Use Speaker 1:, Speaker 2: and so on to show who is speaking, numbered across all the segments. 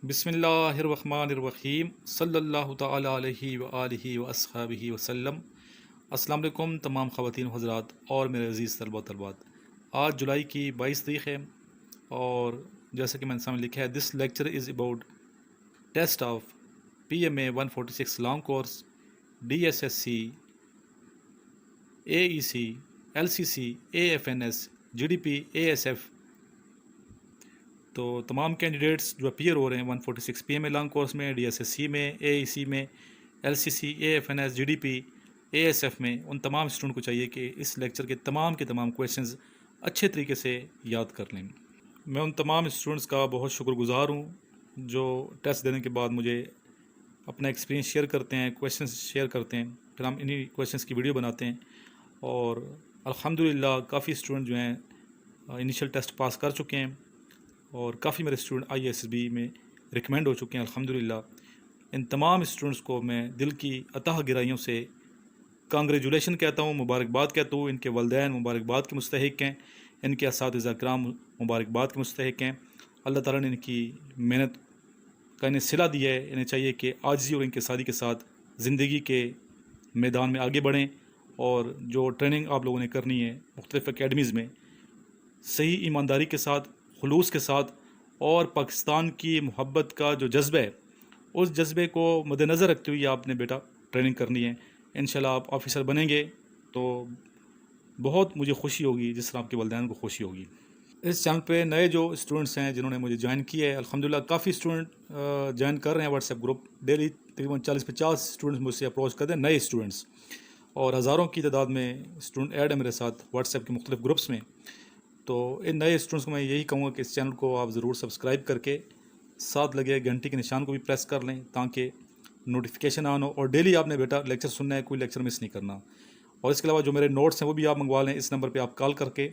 Speaker 1: بسم اللہ الرحمن الرحیم صلی اللہ تعالیٰ علیہ وآلہ واصحابہ وسلم۔ السلام علیکم تمام خواتین و حضرات اور میرے عزیز طلبہ و طالبات۔ آج جولائی کی 22 تاریخ ہے اور جیسا کہ میں نے سامنے لکھا ہے، this lecture is about test of PMA 146 long course DSSC AEC LCC AFNS GDP ASF۔ تو تمام کینڈیڈیٹس جو اپیئر ہو رہے ہیں 146 PMA لانگ کورس میں، DSSC میں، AEC میں، LCC AFNS GDP ASF میں، ان تمام اسٹوڈنٹ کو چاہیے کہ اس لیکچر کے تمام کویشچنز اچھے طریقے سے یاد کر لیں۔ میں ان تمام اسٹوڈنٹس کا بہت شکر گزار ہوں جو ٹیسٹ دینے کے بعد مجھے اپنا ایکسپیرینس شیئر کرتے ہیں، کویشچنز شیئر کرتے ہیں، پھر ہم انہی کویشچنز کی ویڈیو بناتے ہیں اور الحمدللہ کافی اسٹوڈنٹ جو ہیں انیشیل ٹیسٹ پاس کر چکے ہیں اور کافی میرے اسٹوڈنٹ ISSB میں ریکمینڈ ہو چکے ہیں الحمدللہ۔ ان تمام اسٹوڈنٹس کو میں دل کی اتہ گہرائیوں سے کانگریجولیشن کہتا ہوں، مبارکباد کہتا ہوں۔ ان کے والدین مبارکباد کے مستحق ہیں، ان کے اساتذہ کرام مبارکباد کے مستحق ہیں۔ اللہ تعالیٰ نے ان کی محنت کا انہیں صلہ دیا ہے۔ انہیں چاہیے کہ عاجزی اور انکساری کے ساتھ زندگی کے میدان میں آگے بڑھیں اور جو ٹریننگ آپ لوگوں نے کرنی ہے مختلف اکیڈمیز میں، صحیح ایمانداری کے ساتھ، خلوص کے ساتھ اور پاکستان کی محبت کا جو جذبہ ہے، اس جذبے کو مد نظر رکھتے ہوئے آپ نے بیٹا ٹریننگ کرنی ہے۔ انشاءاللہ آپ آفیسر بنیں گے تو بہت مجھے خوشی ہوگی، جس طرح آپ کے والدین کو خوشی ہوگی۔ اس چینل پہ نئے جو اسٹوڈنٹس ہیں جنہوں نے مجھے جوائن کیا ہے، الحمدللہ کافی اسٹوڈنٹ جوائن کر رہے ہیں واٹس ایپ گروپ۔ ڈیلی تقریباً 40-50 اسٹوڈنٹس مجھ سے اپروچ کرتے ہیں، نئے اسٹوڈنٹس، اور ہزاروں کی تعداد میں اسٹوڈنٹ ایڈ ہے میرے ساتھ واٹس ایپ کے مختلف گروپس میں۔ تو ان نئے اسٹوڈنٹس کو میں یہی کہوں گا کہ اس چینل کو آپ ضرور سبسکرائب کر کے ساتھ لگے گھنٹی کے نشان کو بھی پریس کر لیں تاکہ نوٹیفیکیشن آن ہو، اور ڈیلی آپ نے بیٹا لیکچر سننا ہے، کوئی لیکچر مس نہیں کرنا۔ اور اس کے علاوہ جو میرے نوٹس ہیں وہ بھی آپ منگوا لیں، اس نمبر پہ آپ کال کر کے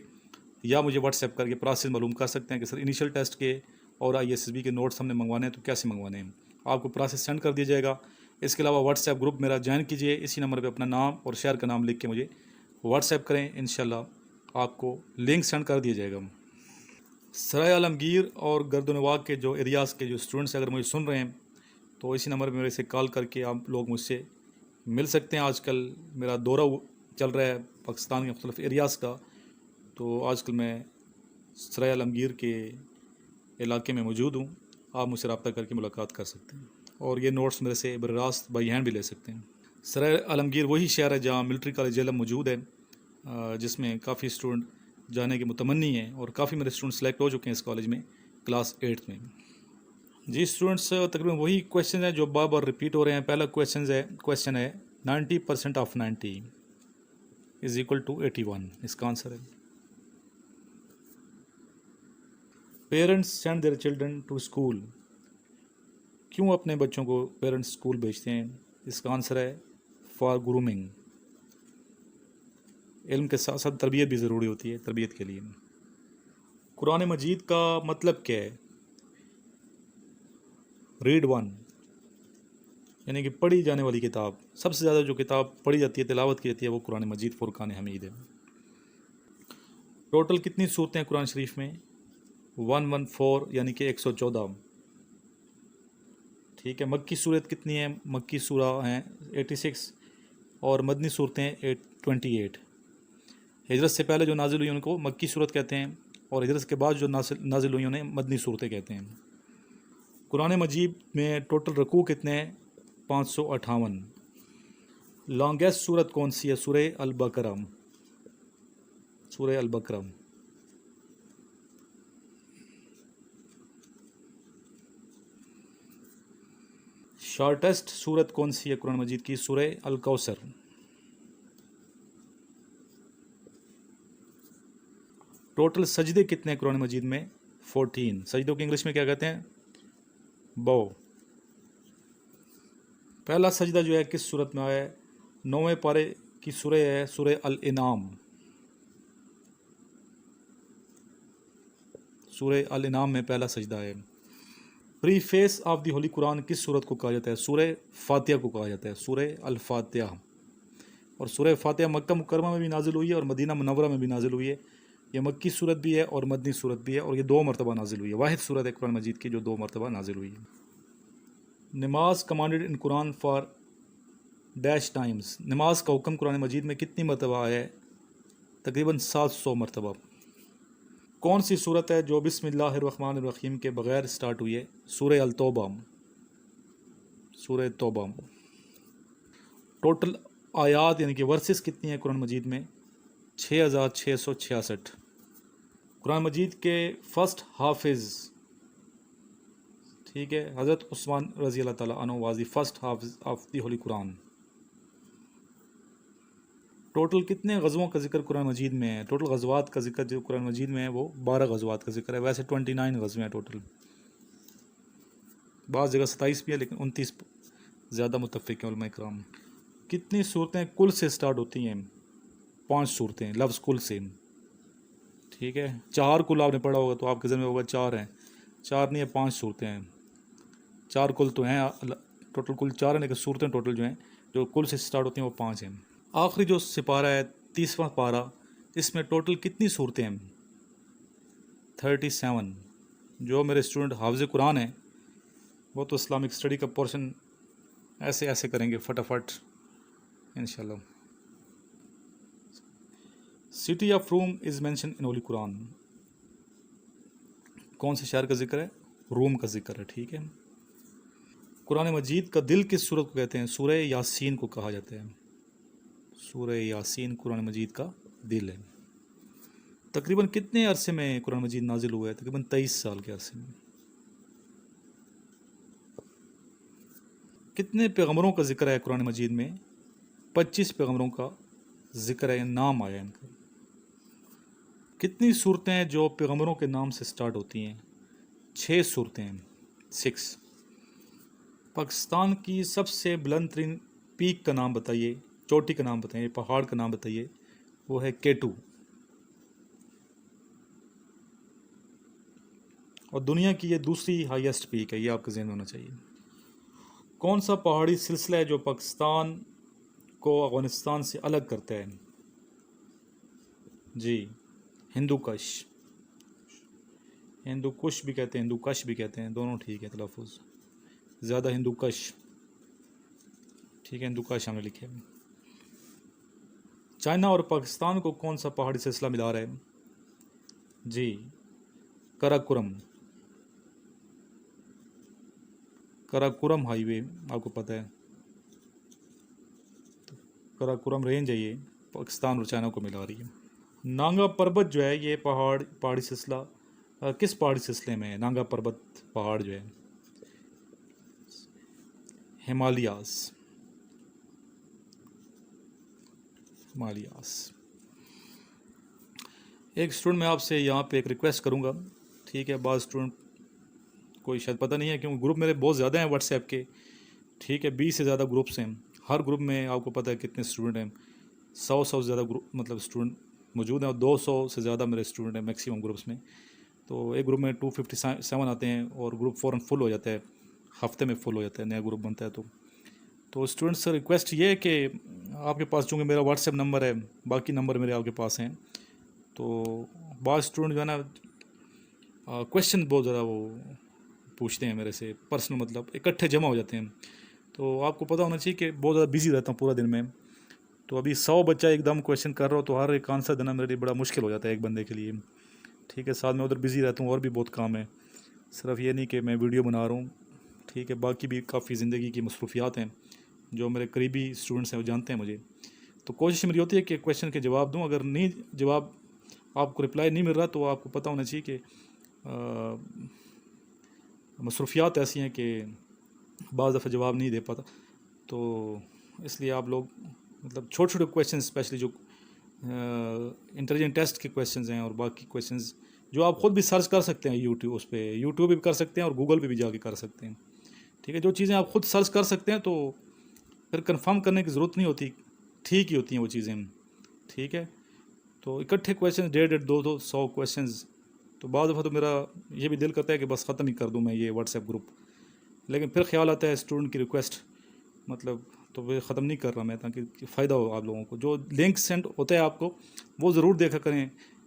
Speaker 1: یا مجھے واٹس ایپ کر کے پروسیس معلوم کر سکتے ہیں کہ سر انیشیل ٹیسٹ کے اور ISSB کے نوٹس ہم نے منگوانے ہیں تو کیسے منگوانے ہیں، آپ کو پروسیس سینڈ کر دیا جائے گا۔ اس کے علاوہ واٹس ایپ گروپ میرا جوائن کیجئے، اسی نمبر پہ اپنا نام اور شہر کا نام لکھ کے مجھے واٹس ایپ کریں، انشاءاللہ آپ کو لنک سینڈ کر دیا جائے گا۔ سرائے عالمگیر اور گرد و نواح کے جو ایریاز کے جو اسٹوڈنٹس اگر مجھے سن رہے ہیں تو اسی نمبر پہ میرے سے کال کر کے آپ لوگ مجھ سے مل سکتے ہیں۔ آج کل میرا دورہ چل رہا ہے پاکستان کے مختلف ایریاز کا، تو آج کل میں سرائے عالمگیر کے علاقے میں موجود ہوں، آپ مجھ سے رابطہ کر کے ملاقات کر سکتے ہیں اور یہ نوٹس میرے سے براہ راست بائی ہینڈ بھی لے سکتے ہیں۔ سرائے عالمگیر وہی شہر ہے جہاں ملٹری کالج جہلم موجود ہے، جس میں کافی اسٹوڈنٹ جانے کے متمنی ہیں اور کافی میرے اسٹوڈنٹ سلیکٹ ہو چکے ہیں اس کالج میں کلاس 8 میں۔ جی اسٹوڈنٹس، تقریباً وہی کویشچن ہیں جو بار بار ریپیٹ ہو رہے ہیں۔ پہلا کویشچن ہے 90% آف 90 از اکول ٹو 81، اس کا آنسر ہے parents send their children to school. کیوں اپنے بچوں کو پیرنٹس اسکول بھیجتے ہیں؟ اس کا آنسر ہے فار گرومنگ۔ علم کے ساتھ ساتھ تربیت بھی ضروری ہوتی ہے، تربیت کے لیے۔ قرآن مجید کا مطلب کیا ہے؟ ریڈ ون، یعنی کہ پڑھی جانے والی کتاب۔ سب سے زیادہ جو کتاب پڑھی جاتی ہے، تلاوت کی جاتی ہے، وہ قرآن مجید فرقان حمید ہے۔ ٹوٹل کتنی صورتیں ہیں قرآن شریف میں؟ 114، یعنی کہ 114۔ ٹھیک ہے، مکی صورت کتنی ہیں؟ مکی سورہ ہیں 86 اور مدنی صورتیں 28۔ ہجرت سے پہلے جو نازل ہوئی ان کو مکی صورت کہتے ہیں، اور ہجرت کے بعد جو نازل ہوئی انہیں مدنی صورتیں کہتے ہیں۔ قرآن مجید میں ٹوٹل رکوع کتنے ہیں؟ 558۔ لانگیسٹ صورت کون سی ہے؟ سورہ البقرہ، سورہ البقرہ۔ شارٹیسٹ صورت کون سی ہے قرآن مجید کی؟ سورہ الکوثر۔ ٹوٹل سجدے کتنے ہیں قرآن مجید میں؟ 14۔ سجدوں کی انگلش میں کیا کہتے ہیں؟ بو۔ پہلا سجدہ جو ہے کس صورت میں آیا ہے؟ 9ویں پارے کی سورہ ہے، سورہ الانعام۔ سورہ الانعام میں پہلا سجدہ ہے۔ پری فیس آف دی ہولی قرآن کس سورت کو کہا جاتا ہے؟ سورہ فاتحہ کو کہا جاتا ہے، سورہ الفاتحہ۔ اور سورہ فاتحہ مکہ مکرمہ میں بھی نازل ہوئی ہے اور مدینہ منورہ میں بھی نازل ہوئی ہے۔ یہ مکی صورت بھی ہے اور مدنی صورت بھی ہے، اور یہ 2 مرتبہ نازل ہوئی ہے، واحد صورت ہے قرآن مجید کی جو 2 مرتبہ نازل ہوئی ہے۔ نماز کمانڈڈ ان قرآن فار ڈیش ٹائمز، نماز کا حکم قرآن مجید میں کتنی مرتبہ آیا ہے؟ تقریباً 700 مرتبہ۔ کون سی صورت ہے جو بسم اللہ الرحمن الرحیم کے بغیر سٹارٹ ہوئی ہے؟ سورہ التوبہ، سورہ توبہ۔ ٹوٹل آیات یعنی کہ ورسز کتنی ہیں قرآن مجید میں؟ 6666۔ قرآن مجید کے فرسٹ حافظ، ٹھیک ہے، حضرت عثمان رضی اللہ تعالیٰ عنہ was the first hafiz of the holy Quran. Total کتنے غزووں کا ذکر قرآن مجید میں ہے؟ ٹوٹل غزوات کا ذکر جو قرآن مجید میں ہے وہ 12 غزوات کا ذکر ہے، ویسے 29 غزوے ہیں ٹوٹل، بعض جگہ 27 بھی ہے لیکن 29 زیادہ متفق ہیں علماء کرام۔ کتنی صورتیں کل سے سٹارٹ ہوتی ہیں؟ 5 صورتیں لفظ کل سے، ٹھیک ہے۔ 4 کل آپ نے پڑھا ہوگا تو آپ کے ذہن میں ہوگا 4 ہیں، 4 نہیں ہے 5 صورتیں ہیں، 4 کل تو ہیں، ٹوٹل کل 4 ہیں لیکن صورتیں ٹوٹل جو ہیں جو کل سے سٹارٹ ہوتی ہیں وہ 5 ہیں۔ آخری جو سپارہ ہے 30واں پارہ، اس میں ٹوٹل کتنی صورتیں ہیں؟ 37۔ جو میرے اسٹوڈنٹ حافظ قرآن ہیں وہ تو اسلامک اسٹڈی کا پورشن ایسے کریں گے فٹافٹ انشاءاللہ۔ City of Rome is mention in holy قرآن، کون سے شہر کا ذکر ہے؟ روم کا ذکر ہے، ٹھیک ہے۔ قرآن مجید کا دل کس سورت کو کہتے ہیں؟ سورہ یاسین کو کہا جاتا ہے، سورہ یاسین قرآن مجید کا دل ہے۔ تقریباً کتنے عرصے میں قرآن مجید نازل ہوا ہے؟ تقریباً 23 سال کے عرصے میں۔ کتنے پیغمبروں کا ذکر ہے قرآن مجید میں؟ 25 پیغمبروں کا ذکر ہے، نام آیا ان کا۔ کتنی صورتیں ہیں جو پیغمبروں کے نام سے سٹارٹ ہوتی ہیں؟ 6 صورتیں ہیں، 6۔ پاکستان کی سب سے بلند ترین پیک کا نام بتائیے، چوٹی کا نام بتائیے، پہاڑ کا نام بتائیے۔ وہ ہے K2، اور دنیا کی یہ دوسری ہائیسٹ پیک ہے، یہ آپ کے ذہن میں ہونا چاہیے۔ کون سا پہاڑی سلسلہ ہے جو پاکستان کو افغانستان سے الگ کرتا ہے؟ جی، ہندو کش، ہندو کش بھی کہتے ہیں، ہندو کش بھی کہتے ہیں، دونوں ٹھیک ہے تلفظ، زیادہ ہندو کش، ٹھیک ہے، ہندو کش ہم نے لکھے۔ چائنا اور پاکستان کو کون سا پہاڑی سلسلہ ملا رہا ہے؟ جی، کراکورم، کراکورم ہائی وے آپ کو پتہ ہے، کراکورم رینج ہے، یہ پاکستان اور چائنا کو ملا رہی ہے۔ نانگا پربت جو ہے یہ پہاڑی سلسلہ کس پہاڑی سلسلے میں ہے؟ نانگا پربت پہاڑ جو ہے ہمالیاز، ہمالیاز۔ ایک اسٹوڈنٹ میں آپ سے یہاں پہ ایک ریکویسٹ کروں گا، ٹھیک ہے، بعض اسٹوڈنٹ کوئی شاید پتہ نہیں ہے کیونکہ گروپ میرے بہت زیادہ ہیں واٹس ایپ کے، ٹھیک ہے، 20 سے زیادہ گروپس ہیں، ہر گروپ میں آپ کو پتہ ہے کتنے اسٹوڈنٹ ہیں، 100 سے زیادہ گروپ مطلب اسٹوڈنٹ موجود ہیں، اور 200 سے زیادہ میرے اسٹوڈنٹ ہیں میکسیمم گروپس میں۔ تو ایک گروپ میں 257 آتے ہیں اور گروپ فوراً فل ہو جاتا ہے، ہفتے میں فل ہو جاتا ہے، نیا گروپ بنتا ہے۔ تو اسٹوڈنٹ سے ریکویسٹ یہ ہے کہ آپ کے پاس چونکہ میرا واٹس ایپ نمبر ہے، باقی نمبر میرے آپ کے پاس ہیں، تو بعض اسٹوڈنٹ جو ہے نا کویشچن بہت زیادہ وہ پوچھتے ہیں میرے سے پرسنل، مطلب اکٹھے جمع ہو جاتے ہیں، تو آپ کو پتہ ہونا چاہیے کہ بہت زیادہ بزی رہتا ہوں پورا دن میں، تو ابھی 100 بچہ ایک دم کویشچن کر رہا ہو تو ہر ایک آنسر دینا میرے لیے بڑا مشکل ہو جاتا ہے ایک بندے کے لیے، ٹھیک ہے، ساتھ میں ادھر بزی رہتا ہوں اور بھی بہت کام ہے، صرف یہ نہیں کہ میں ویڈیو بنا رہا ہوں، ٹھیک ہے، باقی بھی کافی زندگی کی مصروفیات ہیں جو میرے قریبی اسٹوڈنٹس ہیں وہ جانتے ہیں مجھے، تو کوشش میری ہوتی ہے کہ کویشچن کے جواب دوں، اگر نہیں جواب آپ کو رپلائی نہیں مل رہا تو آپ کو پتہ ہونا چاہیے کہ مصروفیات ایسی ہیں کہ بعض دفعہ جواب نہیں دے پاتا، تو اس لیے آپ لوگ مطلب چھوٹے چھوٹے کویشچن اسپیشلی جو انٹیلیجنٹ ٹیسٹ کے کویشچنز ہیں اور باقی کویشچنز جو آپ خود بھی سرچ کر سکتے ہیں اس پہ یوٹیوب پہ بھی کر سکتے ہیں اور گوگل پہ بھی جا کے کر سکتے ہیں، ٹھیک ہے، جو چیزیں آپ خود سرچ کر سکتے ہیں تو پھر کنفرم کرنے کی ضرورت نہیں ہوتی، ٹھیک ہی ہوتی ہیں وہ چیزیں، ٹھیک ہے، تو اکٹھے کویشچن 150 200 100 کویشچنز، تو بعض دفعہ تو میرا یہ بھی دل کرتا ہے کہ بس ختم ہی کر دوں میں یہ واٹس ایپ گروپ، لیکن پھر خیال آتا ہے اسٹوڈنٹ کی ریکویسٹ مطلب تو وہ ختم نہیں کر رہا میں تاکہ فائدہ ہو آپ لوگوں کو، جو لنک سینڈ ہوتا ہے آپ کو وہ ضرور دیکھا کریں،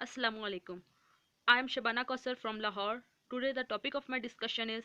Speaker 2: Assalamu alaikum. I am Shabana Kausar from Lahore. Today the topic of my discussion is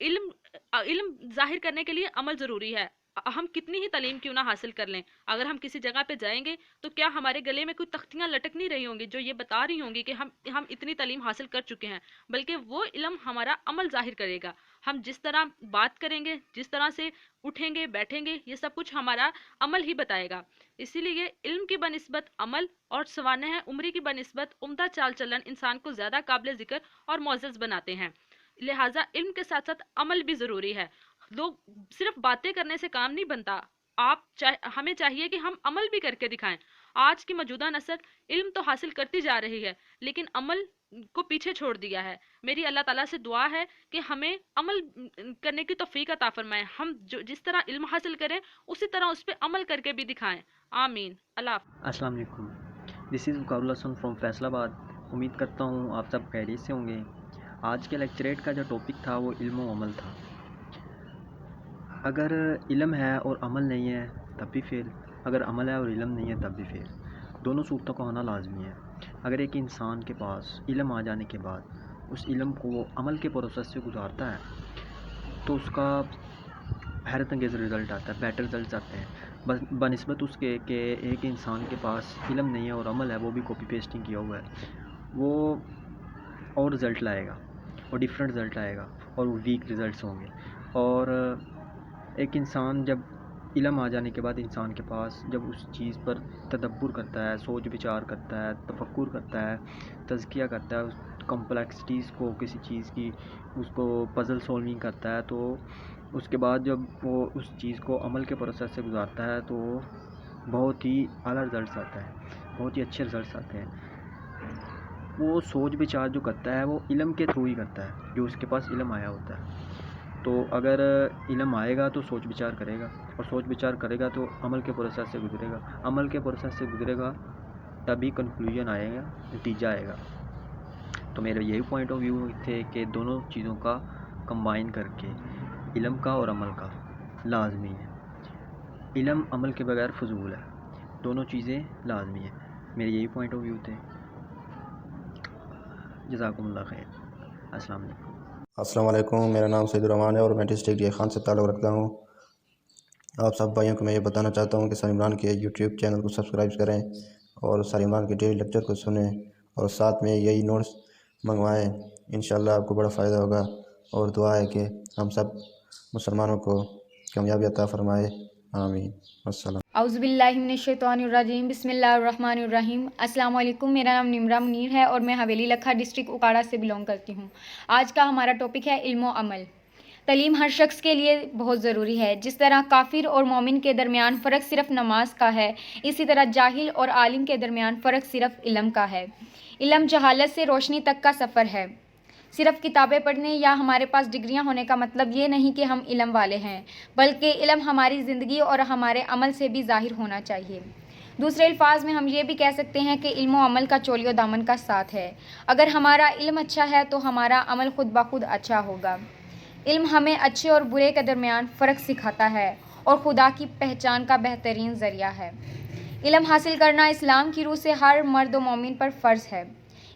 Speaker 2: علم ظاہر کرنے کے لیے عمل ضروری ہے. ہم کتنی ہی تعلیم کیوں نہ حاصل کر لیں، اگر ہم کسی جگہ پہ جائیں گے تو کیا ہمارے گلے میں کوئی تختیاں لٹک نہیں رہی ہوں گی جو یہ بتا رہی ہوں گی کہ ہم اتنی تعلیم حاصل کر چکے ہیں، بلکہ وہ علم ہمارا عمل ظاہر کرے گا. ہم جس طرح بات کریں گے، جس طرح سے اٹھیں گے بیٹھیں گے، یہ سب کچھ ہمارا عمل ہی بتائے گا. اسی لیے علم کی بنسبت عمل اور سوانح عمری کی بنسبت عمدہ چال چلن انسان کو زیادہ قابل ذکر اور معزز بناتے ہیں. لہٰذا علم کے ساتھ ساتھ عمل بھی ضروری ہے. لوگ صرف باتیں کرنے سے کام نہیں بنتا، ہمیں چاہیے کہ ہم عمل بھی کر کے دکھائیں. آج کی موجودہ نسل علم تو حاصل کرتی جا رہی ہے لیکن عمل کو پیچھے چھوڑ دیا ہے. میری اللہ تعالیٰ سے دعا ہے کہ ہمیں عمل کرنے کی توفیق عطا فرمائے. ہم جس طرح علم حاصل کریں اسی طرح اس پہ عمل کر کے بھی دکھائیں. آمین. اللہ حافظ.
Speaker 3: السلام علیکم. دس از وقار حسن فرام فیصل آباد. امید کرتا ہوں آپ سب خیریت سے ہوں گے. آج کے لیکچریٹ کا جو ٹاپک تھا وہ علم و عمل تھا. اگر علم ہے اور عمل نہیں ہے تب بھی فیل، اگر عمل ہے اور علم نہیں ہے تب بھی فیل. دونوں صورتوں کا ہونا لازمی ہے. اگر ایک انسان کے پاس علم آ جانے کے بعد اس علم کو وہ عمل کے پروسیس سے گزارتا ہے تو اس کا حیرت انگیز رزلٹ آتا ہے، بیٹر رزلٹس آتے ہیں بنسبت اس کے کہ ایک انسان کے پاس علم نہیں ہے اور عمل ہے، وہ بھی کاپی پیسٹنگ کیا ہوا ہے. وہ اور رزلٹ لائے گا اور ڈیفرنٹ رزلٹ آئے گا اور وہ ویک رزلٹس ہوں گے. اور ایک انسان جب علم آ جانے کے بعد انسان کے پاس جب اس چیز پر تدبر کرتا ہے، سوچ وچار کرتا ہے، تفکر کرتا ہے، تزکیہ کرتا ہے، اس کمپلیکسٹیز کو کسی چیز کی اس کو پزل سولونگ کرتا ہے، تو اس کے بعد جب وہ اس چیز کو عمل کے پروسیس سے گزارتا ہے تو بہت ہی اعلیٰ رزلٹس آتا ہے، بہت ہی اچھے رزلٹس آتے ہیں. وہ سوچ وچار جو کرتا ہے وہ علم کے تھرو ہی کرتا ہے، جو اس کے پاس علم آیا ہوتا ہے. تو اگر علم آئے گا تو سوچ وچار کرے گا، اور سوچ وچار کرے گا تو عمل کے پروسیس سے گزرے گا، عمل کے پروسیس سے گزرے گا تبھی کنکلوژن آئے گا، نتیجہ آئے گا. تو میرے یہی پوائنٹ آف ویو تھے کہ دونوں چیزوں کا کمبائن کر کے علم کا اور عمل کا لازمی ہے. علم عمل کے بغیر فضول ہے، دونوں چیزیں لازمی ہیں. میرے یہی پوائنٹ آف ویو تھے. جزاکم اللہ خیر. السلام علیکم.
Speaker 4: السلام علیکم. میرا نام سید الرحمان ہے اور میں ڈسٹرکٹ یہ خان سے تعلق رکھتا ہوں. آپ سب بھائیوں کو میں یہ بتانا چاہتا ہوں کہ سر عمران کے یوٹیوب چینل کو سبسکرائب کریں اور سر عمران کے ڈیلی لیکچر کو سنیں اور ساتھ میں یہی نوٹس منگوائیں. انشاءاللہ آپ کو بڑا فائدہ ہوگا اور دعا ہے کہ ہم سب مسلمانوں کو کامیابی عطا فرمائے. آمین. السلام.
Speaker 5: اعوذ باللہ من الشیطان الرجیم. بسم اللہ الرحمن الرحیم. السلام علیکم. میرا نام نمرہ منیر ہے اور میں حویلی لکھا ڈسٹرکٹ اکاڑا سے بلونگ کرتی ہوں. آج کا ہمارا ٹاپک ہے علم و عمل. تعلیم ہر شخص کے لیے بہت ضروری ہے. جس طرح کافر اور مومن کے درمیان فرق صرف نماز کا ہے، اسی طرح جاہل اور عالم کے درمیان فرق صرف علم کا ہے. علم جہالت سے روشنی تک کا سفر ہے. صرف کتابیں پڑھنے یا ہمارے پاس ڈگریاں ہونے کا مطلب یہ نہیں کہ ہم علم والے ہیں، بلکہ علم ہماری زندگی اور ہمارے عمل سے بھی ظاہر ہونا چاہیے. دوسرے الفاظ میں ہم یہ بھی کہہ سکتے ہیں کہ علم و عمل کا چولی و دامن کا ساتھ ہے. اگر ہمارا علم اچھا ہے تو ہمارا عمل خود بخود اچھا ہوگا. علم ہمیں اچھے اور برے کے درمیان فرق سکھاتا ہے اور خدا کی پہچان کا بہترین ذریعہ ہے. علم حاصل کرنا اسلام کی روح سے ہر مرد و مومن پر فرض ہے.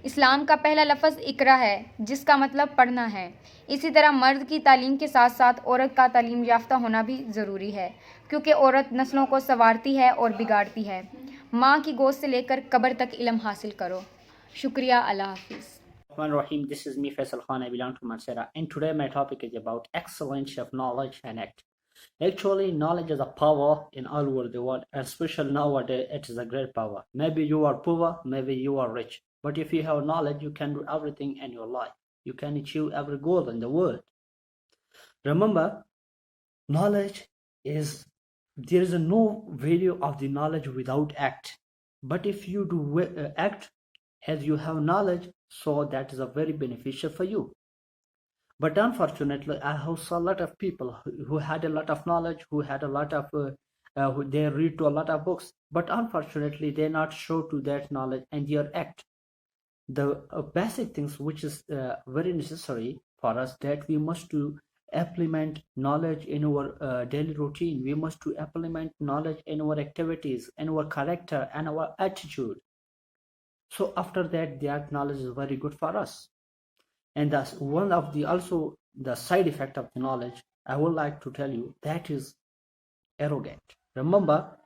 Speaker 5: اسلام کا پہلا لفظ اقرا ہے جس کا مطلب پڑھنا ہے. اسی طرح مرد کی تعلیم کے ساتھ ساتھ عورت کا تعلیم یافتہ ہونا بھی ضروری ہے، کیونکہ عورت نسلوں کو سنوارتی ہے اور بگاڑتی ہے. ماں کی گود سے لے کر قبر تک علم حاصل کرو. شکریہ. اللہ حافظ.
Speaker 6: Rahim. This is me, Faisal Khan. I belong to Mansera, and today my topic is about excellence of knowledge and act. Actually, knowledge is a power in all over the world, and especially nowadays, it is a great power. Maybe you are poor, maybe you are rich, but if you have knowledge, you can do everything in your life. You can achieve every goal in the world. Remember, knowledge is, there is no value of the knowledge without act. But if you do act as you have knowledge, so that is a very beneficial for you. But unfortunately, I have saw a lot of people who had a lot of knowledge, who had a lot of they read to a lot of books, but unfortunately they not show to that knowledge and their act. The basic things which is very necessary for us, that we must to implement knowledge in our daily routine. We must to implement knowledge in our activities, in our character and our attitude. So after that, that knowledge is very good for us. And that's one of the also the side effect of the knowledge, I would like to tell you that is arrogant. Remember,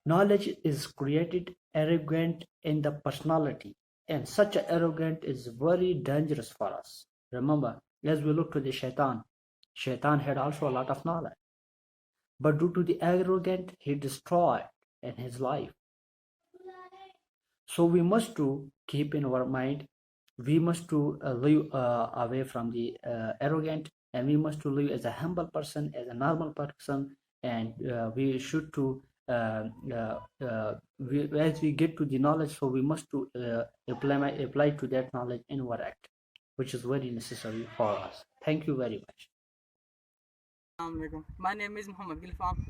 Speaker 6: knowledge is created arrogant in the personality, and such a arrogant is very dangerous for us. Remember, as we look to the Shaitan had also a lot of knowledge, but due to the arrogant, he destroyed in his life. So we must to keep in our mind, we must to live away from the arrogant, and we must to live as a humble person, as a normal person, and we should to as we get to the knowledge, so we must to apply to that knowledge in our act, which is very necessary for us. Thank you very much.
Speaker 7: Assalamualaikum. My name is Muhammad Gilfam.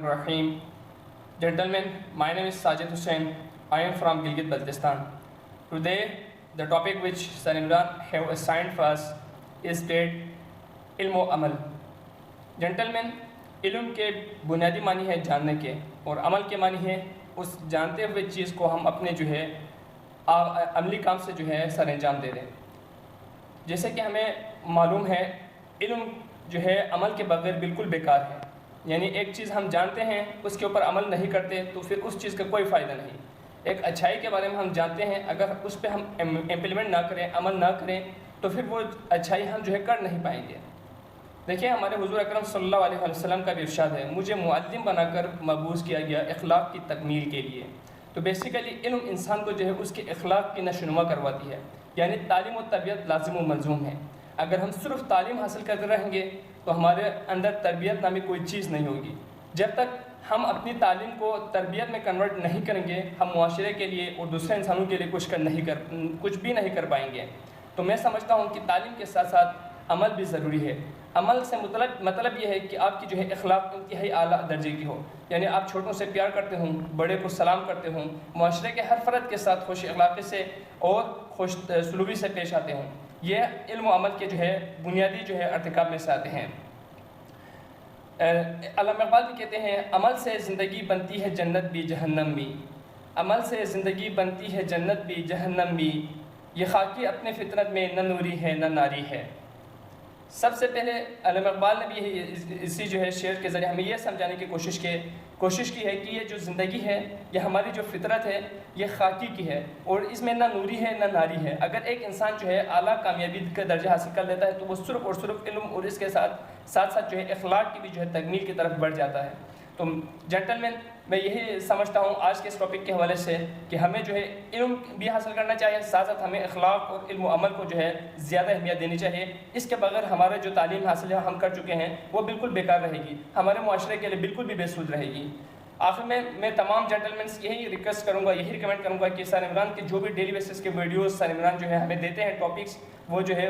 Speaker 8: Rahim. Gentlemen, my name is Sajid Hussain. I am from Gilgit Baltistan. Today, the topic which Sir Imran have assigned for us is that Ilm o Amal. Gentlemen, علم کے بنیادی معنی ہے جاننے کے، اور عمل کے معنی ہے اس جانتے ہوئے چیز کو ہم اپنے جو ہے عملی کام سے جو ہے سر انجام دے دیں۔ جیسے کہ ہمیں معلوم ہے علم جو ہے عمل کے بغیر بالکل بیکار ہے، یعنی ایک چیز ہم جانتے ہیں اس کے اوپر عمل نہیں کرتے تو پھر اس چیز کا کوئی فائدہ نہیں۔ ایک اچھائی کے بارے میں ہم جانتے ہیں، اگر اس پہ ہم امپلیمنٹ نہ کریں، عمل نہ کریں، تو پھر وہ اچھائی ہم جو ہے کر نہیں پائیں گے۔ دیکھیں ہمارے حضور اکرم صلی اللہ علیہ وسلم کا بھی ارشاد ہے، مجھے معلم بنا کر مبعوث کیا گیا اخلاق کی تکمیل کے لیے۔ تو بیسیکلی علم انسان کو جو ہے اس کے اخلاق کی نشوونما کرواتی ہے، یعنی تعلیم و تربیت لازم و ملزوم ہے۔ اگر ہم صرف تعلیم حاصل کرتے رہیں گے تو ہمارے اندر تربیت نامی کوئی چیز نہیں ہوگی۔ جب تک ہم اپنی تعلیم کو تربیت میں کنورٹ نہیں کریں گے، ہم معاشرے کے لیے اور دوسرے انسانوں کے لیے کچھ بھی نہیں کر پائیں گے۔ تو میں سمجھتا ہوں کہ تعلیم کے ساتھ ساتھ عمل بھی ضروری ہے۔ عمل سے مطلب یہ ہے کہ آپ کی جو ہے اخلاق انتہائی اعلیٰ درجے کی ہو، یعنی آپ چھوٹوں سے پیار کرتے ہوں، بڑے کو سلام کرتے ہوں، معاشرے کے ہر فرد کے ساتھ خوش اخلاقی سے اور خوش سلوکی سے پیش آتے ہوں۔ یہ علم و عمل کے جو ہے بنیادی جو ہے ارتکاب میں سے آتے ہیں۔ علامہ اقبال بھی کہتے ہیں، عمل سے زندگی بنتی ہے جنت بھی جہنم بھی، عمل سے زندگی بنتی ہے جنت بھی جہنم بھی، یہ خاکی اپنے فطرت میں نہ نوری ہے نہ ناری ہے۔ سب سے پہلے علامہ اقبال نے بھی اسی جو ہے شعر کے ذریعے ہمیں یہ سمجھانے کی کوشش کی ہے کہ یہ جو زندگی ہے، یہ ہماری جو فطرت ہے، یہ خاکی کی ہے اور اس میں نہ نوری ہے نہ ناری ہے۔ اگر ایک انسان جو ہے اعلیٰ کامیابی کا درجہ حاصل کر لیتا ہے تو وہ صرف اور صرف علم اور اس کے ساتھ جو ہے اخلاق کی بھی جو ہے تکمیل کی طرف بڑھ جاتا ہے۔ تو جنٹل میں یہی سمجھتا ہوں آج کے اس ٹاپک کے حوالے سے کہ ہمیں جو ہے علم بھی حاصل کرنا چاہیے، ساتھ ساتھ ہمیں اخلاق اور علم و عمل کو جو ہے زیادہ اہمیت دینی چاہیے۔ اس کے بغیر ہمارے جو تعلیم حاصل ہے ہم کر چکے ہیں وہ بالکل بیکار رہے گی، ہمارے معاشرے کے لیے بالکل بھی بے سود رہے گی۔ آخر میں تمام جنٹلمین سے یہی ریکویسٹ کروں گا، یہی ریکمینڈ کروں گا کہ سر عمران کے جو بھی ڈیلی بیسس کے ویڈیوز سر عمران جو ہے ہمیں دیتے ہیں ٹاپکس، وہ جو ہے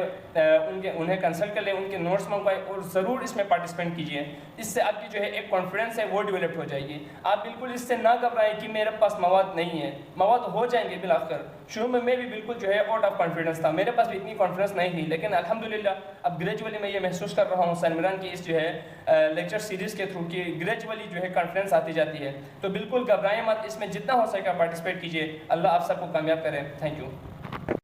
Speaker 8: انہیں کنسلٹ کر لیں، ان کے نوٹس منگوائیں اور ضرور اس میں پارٹیسپینٹ کیجیے۔ اس سے آپ کی جو ہے ایک کانفیڈنس ہے وہ ڈیولپ ہو جائے گی۔ آپ بالکل اس سے نہ گھبرائیں کہ میرے پاس مواد نہیں ہے، مواد ہو جائیں گے بالآخر۔ شروع میں بھی بالکل جو ہے آؤٹ آف کانفیڈنس تھا، میرے پاس بھی اتنی کانفیڈنس نہیں تھی، لیکن الحمدللہ اب گریجولی میں یہ محسوس کر رہا ہوں سر عمران کی اس جو ہے لیکچر سیریز کے تھرو کہ گریجولی جو ہے کانفیڈنس آتی جاتی ہے۔ تو بالکل گھبرائیں مت، اس میں جتنا ہو سکے پارٹیسپیٹ کیجیے۔ اللہ آپ سب کو کامیاب کرے۔ Thank you.